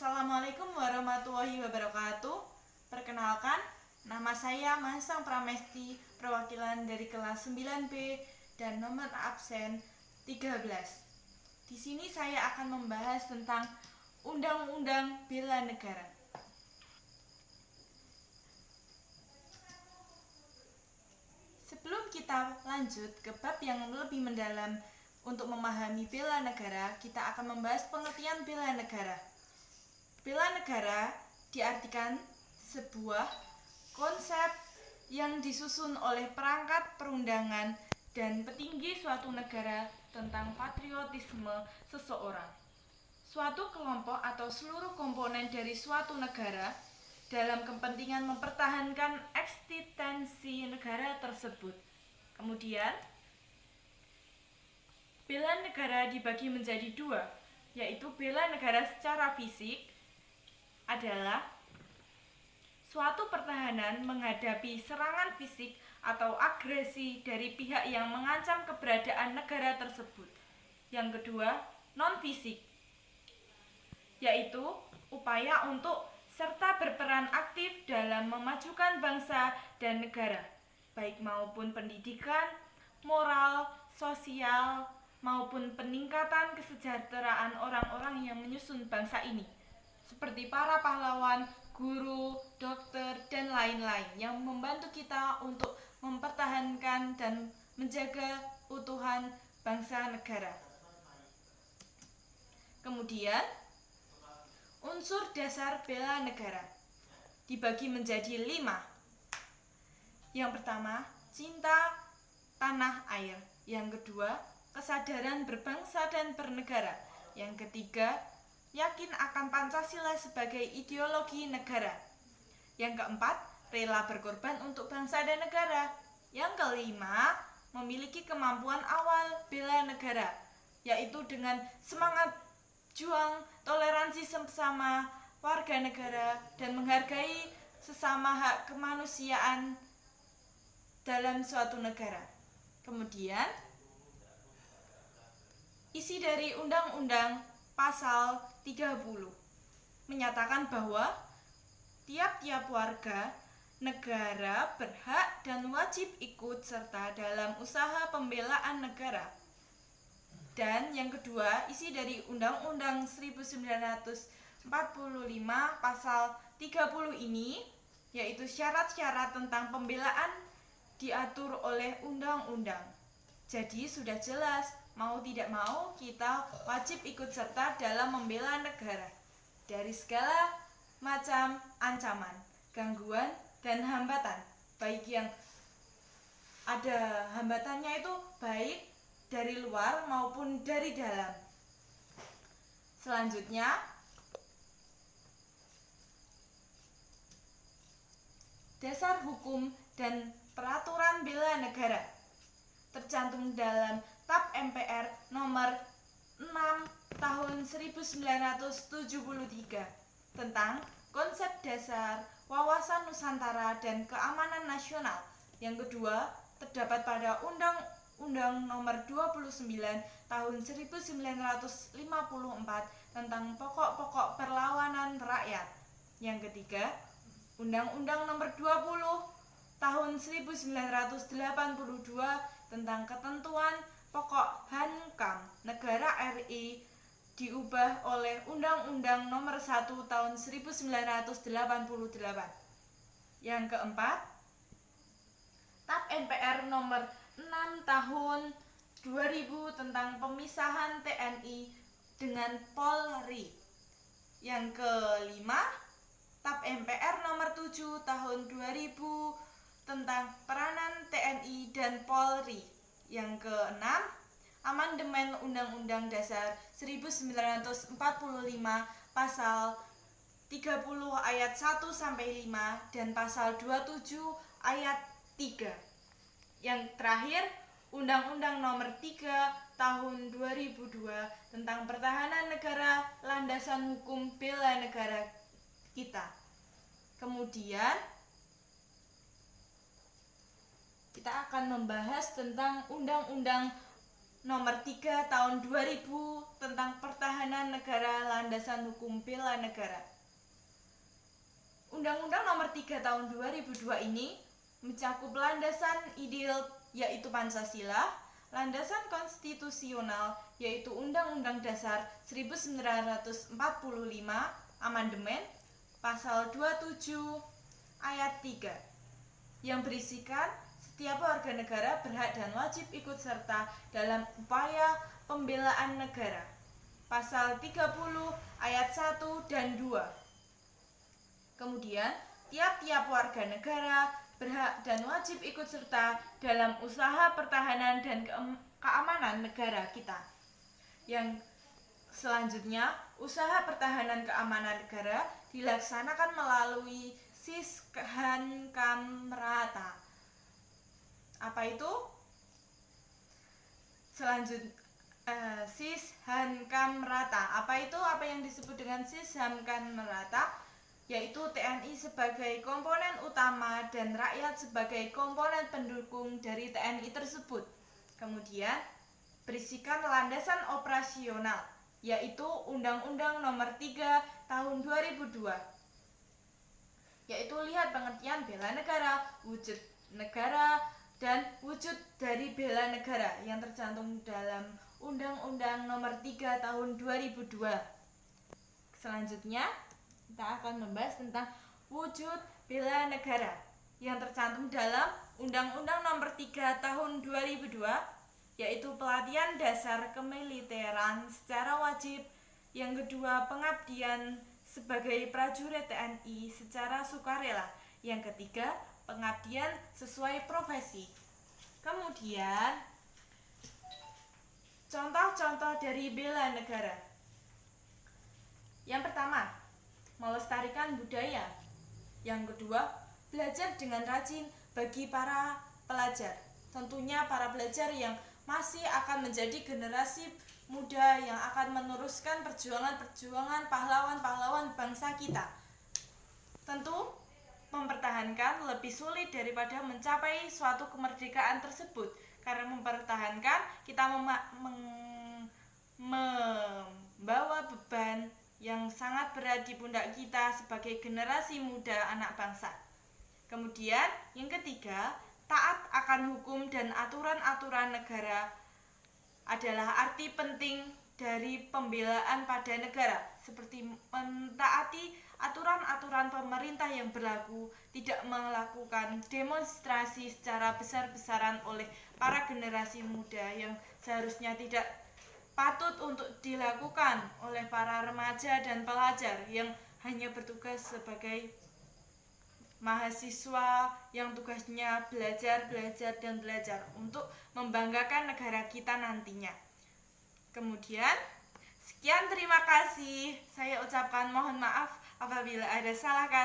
Assalamualaikum warahmatullahi wabarakatuh. Perkenalkan, nama saya Mahesang Pramesti, perwakilan dari kelas 9B dan nomor absen 13. Di sini saya akan membahas tentang Undang-Undang Bela Negara. Sebelum kita lanjut ke bab yang lebih mendalam untuk memahami bela negara, kita akan membahas pengertian bela negara. Bela negara diartikan sebuah konsep yang disusun oleh perangkat perundangan dan petinggi suatu negara tentang patriotisme seseorang, suatu kelompok atau seluruh komponen dari suatu negara dalam kepentingan mempertahankan eksistensi negara tersebut. Kemudian, bela negara dibagi menjadi dua, yaitu bela negara secara fisik adalah suatu pertahanan menghadapi serangan fisik atau agresi dari pihak yang mengancam keberadaan negara tersebut. Yang kedua, non-fisik, yaitu upaya untuk serta berperan aktif dalam memajukan bangsa dan negara, baik maupun pendidikan, moral, sosial, maupun peningkatan kesejahteraan orang-orang yang menyusun bangsa ini, seperti para pahlawan, guru, dokter, dan lain-lain yang membantu kita untuk mempertahankan dan menjaga keutuhan bangsa negara. Kemudian, unsur dasar bela negara dibagi menjadi 5. Yang pertama, cinta tanah air. Yang kedua, kesadaran berbangsa dan bernegara. Yang ketiga, yakin akan Pancasila sebagai ideologi negara. Yang keempat, rela berkorban untuk bangsa dan negara. Yang kelima, memiliki kemampuan awal bela negara, yaitu dengan semangat juang, toleransi sesama warga negara, dan menghargai sesama hak kemanusiaan dalam suatu negara. Kemudian, isi dari Undang-Undang Pasal 30 menyatakan bahwa tiap-tiap warga negara berhak dan wajib ikut serta dalam usaha pembelaan negara. Dan yang kedua, isi dari Undang-Undang 1945 Pasal 30 ini, yaitu syarat-syarat tentang pembelaan diatur oleh undang-undang. Jadi sudah jelas, mau tidak mau kita wajib ikut serta dalam membela negara dari segala macam ancaman, gangguan, dan hambatan, baik yang ada hambatannya itu baik dari luar maupun dari dalam. Selanjutnya, dasar hukum dan peraturan bela negara tercantum dalam TAP MPR nomor 6 tahun 1973 tentang konsep dasar wawasan Nusantara dan keamanan nasional. Yang kedua, terdapat pada Undang-Undang nomor 29 tahun 1954 tentang pokok-pokok perlawanan rakyat. Yang ketiga, Undang-Undang nomor 20 tahun 1982 tentang ketentuan pokok Hankam Negara RI diubah oleh Undang-Undang nomor 1 tahun 1988. Yang keempat, TAP MPR nomor 6 tahun 2000 tentang pemisahan TNI dengan Polri. Yang kelima, TAP MPR nomor 7 tahun 2000 tentang peranan TNI dan Polri. Yang keenam, amandemen Undang-Undang Dasar 1945 Pasal 30 ayat 1 sampai 5 dan Pasal 27 ayat 3. Yang terakhir, Undang-Undang nomor 3 tahun 2002 tentang pertahanan negara, landasan hukum bela negara kita. Kemudian kita akan membahas tentang Undang-Undang Nomor 3 Tahun 2000 tentang Pertahanan Negara Landasan Hukum Bela Negara. Undang-Undang Nomor 3 Tahun 2002 ini mencakup landasan ideal yaitu Pancasila, landasan konstitusional yaitu Undang-Undang Dasar 1945 Amandemen Pasal 27 Ayat 3 yang berisikan setiap warga negara berhak dan wajib ikut serta dalam upaya pembelaan negara. Pasal 30 ayat 1 dan 2. Kemudian, tiap-tiap warga negara berhak dan wajib ikut serta dalam usaha pertahanan dan keamanan negara kita. Yang selanjutnya, usaha pertahanan keamanan negara dilaksanakan melalui Sisdhamkamrata. Apa itu? Sisdhamkamrata. Apa itu? Apa yang disebut dengan Sisdhamkamrata? Yaitu TNI sebagai komponen utama dan rakyat sebagai komponen pendukung dari TNI tersebut. Kemudian, berisikan landasan operasional, yaitu Undang-Undang Nomor 3 Tahun 2002. Yaitu lihat pengertian bela negara, wujud negara, dan wujud dari bela negara yang tercantum dalam Undang-Undang Nomor 3 Tahun 2002. Selanjutnya, kita akan membahas tentang wujud bela negara yang tercantum dalam Undang-Undang Nomor 3 Tahun 2002, yaitu pelatihan dasar kemiliteran secara wajib. Yang kedua, pengabdian sebagai prajurit TNI secara sukarela. Yang ketiga, pengabdian sesuai profesi. Kemudian, contoh-contoh dari bela negara. Yang pertama, melestarikan budaya. Yang kedua, belajar dengan rajin bagi para pelajar. Tentunya para pelajar yang masih akan menjadi generasi muda yang akan meneruskan perjuangan-perjuangan pahlawan-pahlawan bangsa kita. Tentu mempertahankan lebih sulit daripada mencapai suatu kemerdekaan tersebut. Karena mempertahankan kita membawa beban yang sangat berat di pundak kita sebagai generasi muda anak bangsa. Kemudian yang ketiga, taat akan hukum dan aturan-aturan negara adalah arti penting dari pembelaan pada negara, seperti mentaati aturan-aturan pemerintah yang berlaku, tidak melakukan demonstrasi secara besar-besaran oleh para generasi muda yang seharusnya tidak patut untuk dilakukan oleh para remaja dan pelajar yang hanya bertugas sebagai mahasiswa yang tugasnya belajar untuk membanggakan negara kita nantinya. Kemudian, sekian, terima kasih. Saya ucapkan mohon maaf apabila ada salah kata.